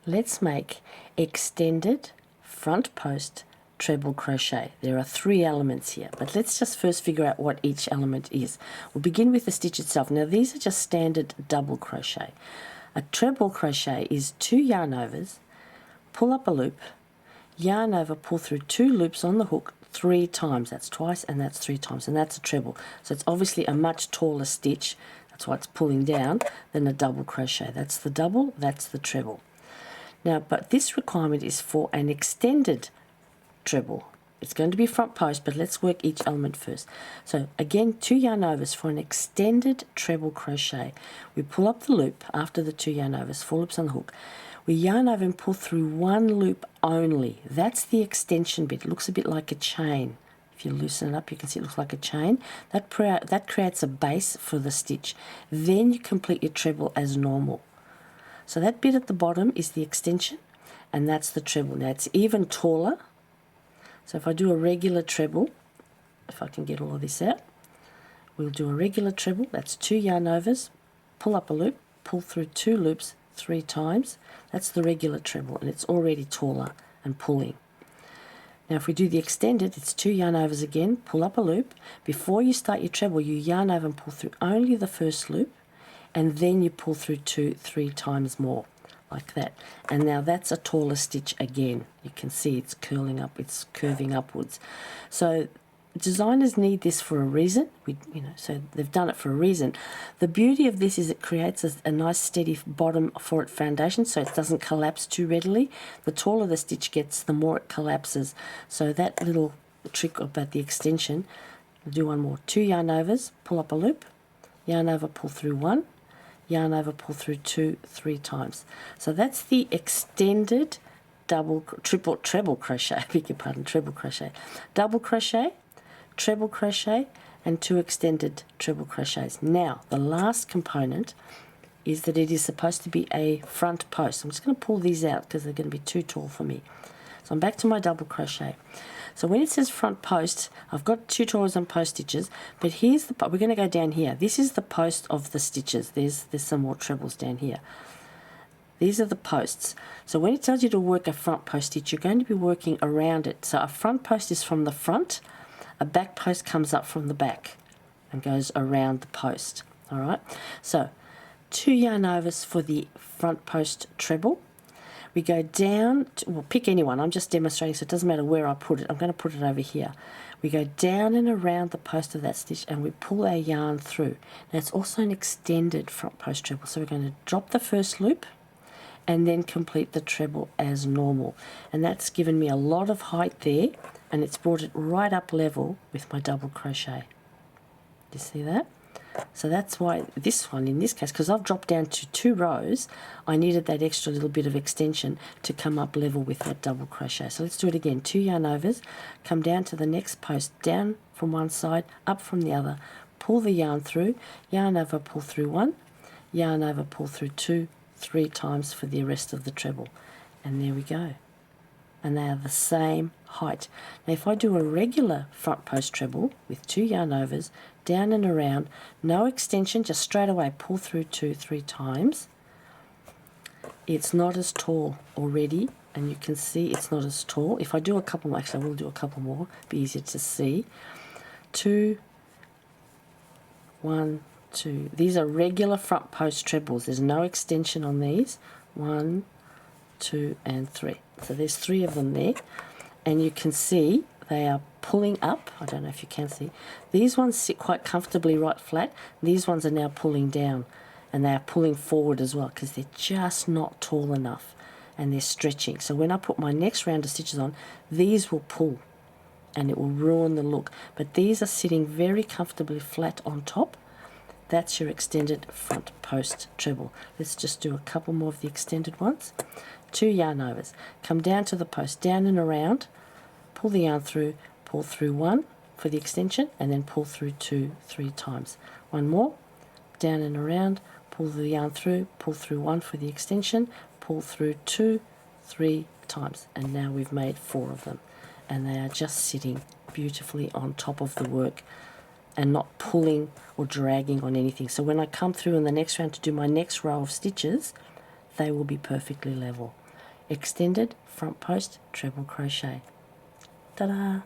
let's make extended front post treble crochet. There are 3 elements here, but let's just first figure out what each element is. We'll begin with the stitch itself. Now these are just standard double crochet. A treble crochet is 2 yarn overs, pull up a loop, yarn over, pull through 2 loops on the hook 3 times. That's twice and that's 3 times, and that's a treble. So it's obviously a much taller stitch, that's why it's pulling down, than a double crochet. That's the double, that's the treble. Now, but this requirement is for an extended treble. It's going to be front post, but let's work each element first. So again, 2 yarn overs for an extended treble crochet. We pull up the loop after the 2 yarn overs, 4 loops on the hook. We yarn over and pull through 1 loop only. That's the extension bit. It looks a bit like a chain. If you loosen it up, you can see it looks like a chain. That creates a base for the stitch. Then you complete your treble as normal. So that bit at the bottom is the extension, and that's the treble. Now it's even taller. So if I do a regular treble, if I can get all of this out, we'll do a regular treble. That's 2 yarn overs, pull up a loop, pull through 2 loops 3 times. That's the regular treble, and it's already taller and pulling. Now if we do the extended, it's 2 yarn overs again, pull up a loop. Before you start your treble, you yarn over and pull through only the first loop, and then you pull through 3 times more, like that. And now that's a taller stitch again. You can see it's curling up, it's curving upwards. So designers need this for a reason. So they've done it for a reason. The beauty of this is it creates a nice steady bottom for its foundation, so it doesn't collapse too readily. The taller the stitch gets, the more it collapses. So that little trick about the extension, we'll do one more. 2 yarn overs, pull up a loop, yarn over, pull through 1, yarn over, pull through 2, 3 times. So that's the extended treble crochet, beg your pardon, treble crochet. Double crochet, treble crochet, and 2 extended treble crochets. Now, the last component is that it is supposed to be a front post. I'm just going to pull these out because they're going to be too tall for me. So I'm back to my double crochet. So when it says front post, I've got tutorials on post stitches, but here's the, we're going to go down here. This is the post of the stitches. There's some more trebles down here. These are the posts. So when it tells you to work a front post stitch, you're going to be working around it. So a front post is from the front, a back post comes up from the back and goes around the post. All right. So 2 yarn overs for the front post treble. We go down, well, pick anyone. I'm just demonstrating, so it doesn't matter where I put it. I'm going to put it over here. We go down and around the post of that stitch and we pull our yarn through. Now it's also an extended front post treble. So we're going to drop the first loop and then complete the treble as normal. And that's given me a lot of height there, and it's brought it right up level with my double crochet. Do you see that? So that's why this one, in this case, because I've dropped down to 2 rows, I needed that extra little bit of extension to come up level with that double crochet. So let's do it again. 2 yarn overs, come down to the next post, down from one side, up from the other, pull the yarn through, yarn over, pull through 1, yarn over, pull through 2, 3 times for the rest of the treble. And there we go. And they are the same height. Now if I do a regular front post treble with 2 yarn overs, down and around, no extension, just straight away pull through 2, 3 times, it's not as tall already, and you can see it's not as tall. If I do a couple more, actually I will do a couple more, be easier to see. 2, 1, 2. These are regular front post trebles. There's no extension on these. 1, 2, and 3. So there's 3 of them there, and you can see they are pulling up. I don't know if you can see. These ones sit quite comfortably right flat. These ones are now pulling down, and they are pulling forward as well because they're just not tall enough, and they're stretching. So when I put my next round of stitches on, these will pull, and it will ruin the look. But these are sitting very comfortably flat on top. That's your extended front post treble. Let's just do a couple more of the extended ones. 2 yarn overs, come down to the post, down and around, pull the yarn through, pull through 1 for the extension, and then pull through 2, 3 times. One more, down and around, pull the yarn through, pull through 1 for the extension, pull through 2, 3 times. And now we've made 4 of them. And they are just sitting beautifully on top of the work and not pulling or dragging on anything. So when I come through in the next round to do my next row of stitches, they will be perfectly level. extended front post treble crochet. Ta-da!